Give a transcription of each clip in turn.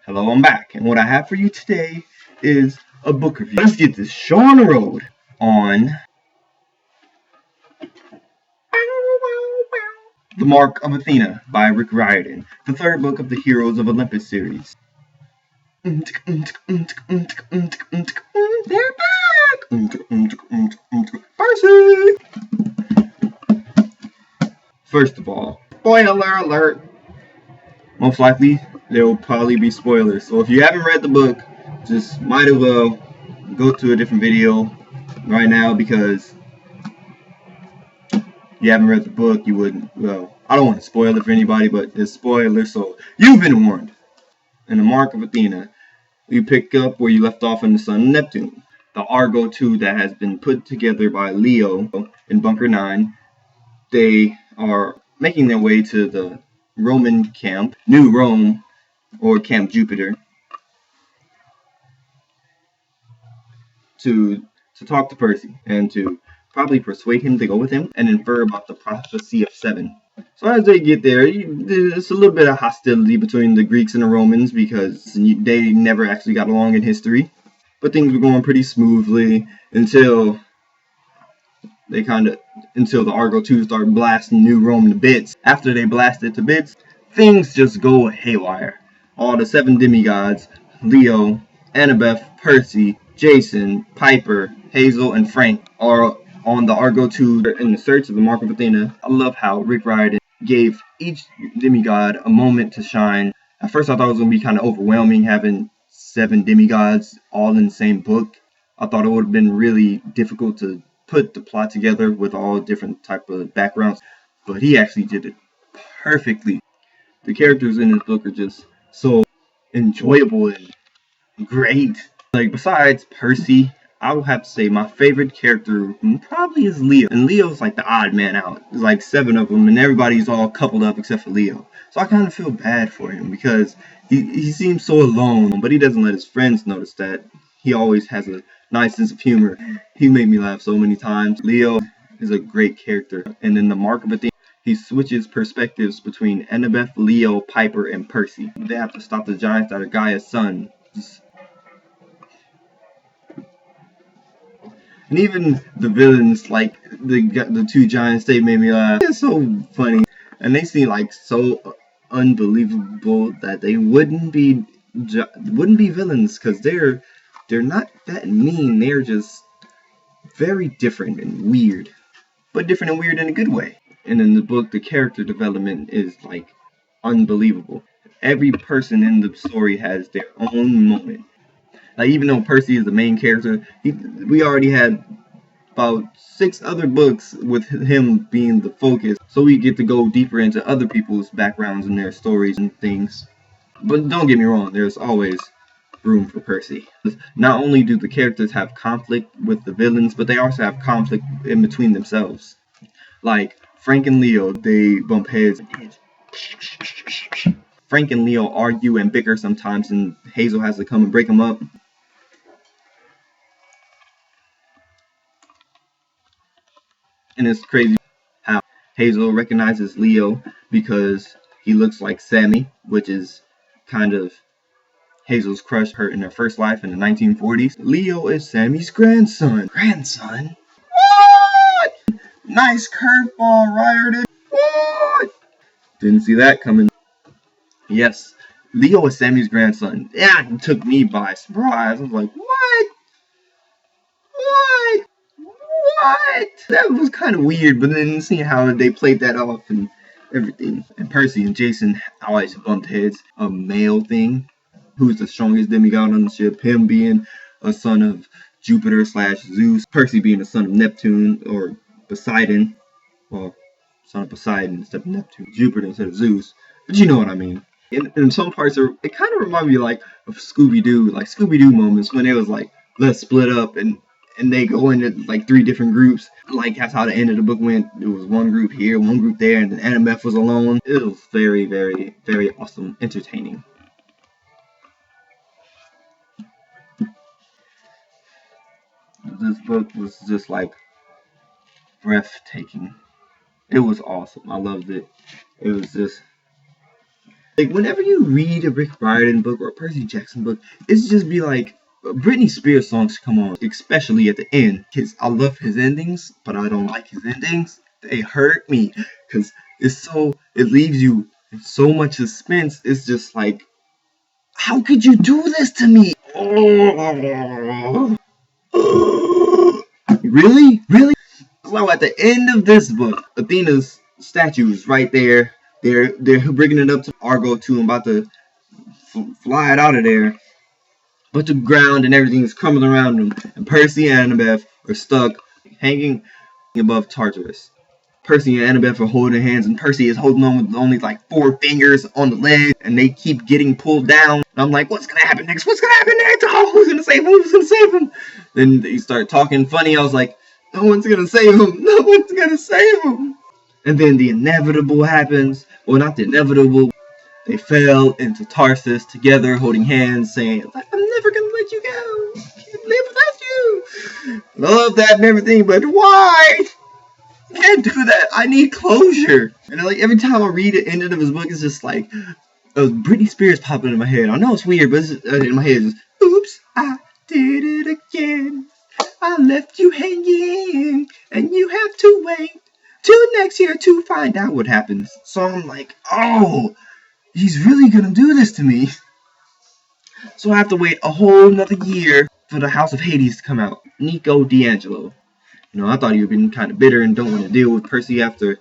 Hello, I'm back, and what I have for you today is a book review. Let's get this show on the road on The Mark of Athena by Rick Riordan, the third book of the Heroes of Olympus series. They're back! Percy! First of all, spoiler alert! Most likely, there will probably be spoilers, so if you haven't read the book, just might as well go to a different video right now, because you haven't read the book, you wouldn't. Well, I don't want to spoil it for anybody, but it's spoilers, so you've been warned. In The Mark of Athena, you pick up where you left off in the Sun of Neptune. The Argo 2 that has been put together by Leo in Bunker 9, they are making their way to the Roman camp, New Rome, or Camp Jupiter, to talk to Percy and to probably persuade him to go with him and infer about the prophecy of 7. So as they get there, there's a little bit of hostility between the Greeks and the Romans because they never actually got along in history. But things were going pretty smoothly until the Argo 2 started blasting New Rome to bits. After they blasted to bits, things just go haywire. All the 7 demigods, Leo, Annabeth, Percy, Jason, Piper, Hazel, and Frank, are on the Argo 2 in the search of the Mark of Athena. I love how Rick Riordan gave each demigod a moment to shine. At first I thought it was going to be kind of overwhelming having 7 demigods all in the same book. I thought it would have been really difficult to put the plot together with all different type of backgrounds, but he actually did it perfectly. The characters in this book are just so enjoyable and great. Like, besides Percy, I would have to say my favorite character probably is Leo. And Leo's like the odd man out. There's like 7 of them, and everybody's all coupled up except for Leo. So I kind of feel bad for him because he seems so alone, but he doesn't let his friends notice that. He always has a nice sense of humor. He made me laugh so many times. Leo is a great character. And in The Mark of Athena, he switches perspectives between Annabeth, Leo, Piper, and Percy. They have to stop the giants that are Gaia's son. And even the villains, like the 2 giants, they made me laugh. It's so funny. And they seem like so unbelievable that they wouldn't be villains, because they're not that mean. They're just very different and weird, but different and weird in a good way. And in the book, the character development is like unbelievable. Every person in the story has their own moment. Like, even though Percy is the main character, we already had about 6 other books with him being the focus, so we get to go deeper into other people's backgrounds and their stories and things. But don't get me wrong, there's always room for Percy. Not only do the characters have conflict with the villains, but they also have conflict in between themselves. Like Frank and Leo, they bump heads. Frank and Leo argue and bicker sometimes, and Hazel has to come and break them up. And it's crazy how Hazel recognizes Leo because he looks like Sammy, which is kind of Hazel's crush her in her first life in the 1940s. Leo is Sammy's grandson. Grandson? What? Nice curveball, Riordan. What? Didn't see that coming. Yes, Leo is Sammy's grandson. Yeah, it took me by surprise. I was like, what? What? What? That was kind of weird, but then seeing how they played that off and everything. And Percy and Jason always bumped heads. A male thing. Who's the strongest demigod on the ship? Him being a son of Jupiter / Zeus. Percy being a son of Neptune or Poseidon. Well, son of Poseidon instead of Neptune. Jupiter instead of Zeus. But you know what I mean. In some parts, it kind of reminded me like of Scooby-Doo. Like Scooby-Doo moments when it was like, let's split up and they go into like 3 different groups. Like that's how the end of the book went. It was one group here, one group there, and then Annabeth was alone. It was very, very, very awesome, entertaining. This book was just like breathtaking. It was awesome. I loved it. It was just Like, whenever you read a Rick Riordan book or a Percy Jackson book, it's just be like, Britney Spears songs come on, especially at the end. Cause I love his endings, but I don't like his endings. They hurt me, cause it leaves you in so much suspense. It's just like, how could you do this to me? Really? Really? So at the end of this book, Athena's statue is right there. They're bringing it up to Argo 2 and about to fly it out of there. But the ground and everything is crumbling around them. And Percy and Annabeth are stuck hanging above Tartarus. Percy and Annabeth are holding hands, and Percy is holding on with only like 4 fingers on the leg, and they keep getting pulled down. And I'm like, what's gonna happen next? What's gonna happen next? Oh, who's gonna save him? Who's gonna save him? Then they start talking funny. I was like, no one's gonna save him. No one's gonna save him. And then the inevitable happens. Well, not the inevitable. They fell into Tarsus together, holding hands, saying, I'm never gonna let you go. I can't live without you. Love that and everything, but why? I can't do that. I need closure. And like every time I read the end of his book, it's just like Britney Spears popping in my head. I know it's weird, but it's in my head. It's just, oops, I did it again. I left you hanging, and you have to wait till next year to find out what happens. So I'm like, oh, he's really gonna do this to me. So I have to wait a whole another year for the House of Hades to come out. Nico D'Angelo. You know, I thought he would be kind of bitter and don't want to deal with Percy after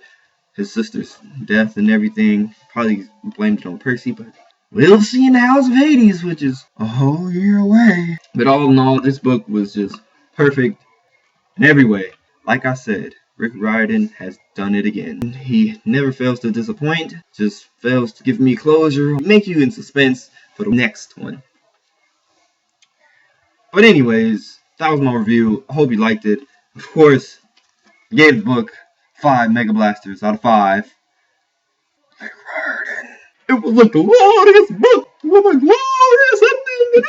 his sister's death and everything. Probably blamed it on Percy, but we'll see in the House of Hades, which is a whole year away. But all in all, this book was just perfect in every way. Like I said, Rick Riordan has done it again. He never fails to disappoint, just fails to give me closure, make you in suspense for the next one. But anyways, that was my review. I hope you liked it. Of course, I gave the book 5 Mega Blasters out of 5. Rick Riordan. It was a glorious book. It was a glorious ending.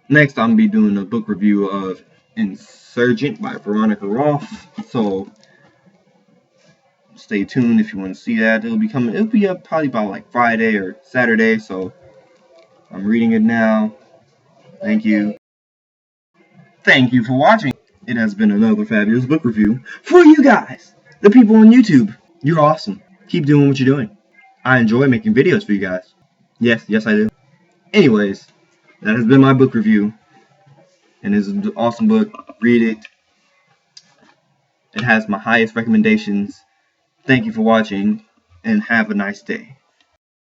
Next, I'm going to be doing a book review of Insurgent by Veronica Roth. So, stay tuned if you want to see that. It'll be up probably about like Friday or Saturday. So, I'm reading it now. Thank you. Thank you for watching. It has been another fabulous book review for you guys, the people on YouTube. You're awesome. Keep doing what you're doing. I enjoy making videos for you guys. Yes, I do. Anyways, that has been my book review. And it's an awesome book. Read it. It has my highest recommendations. Thank you for watching, and have a nice day.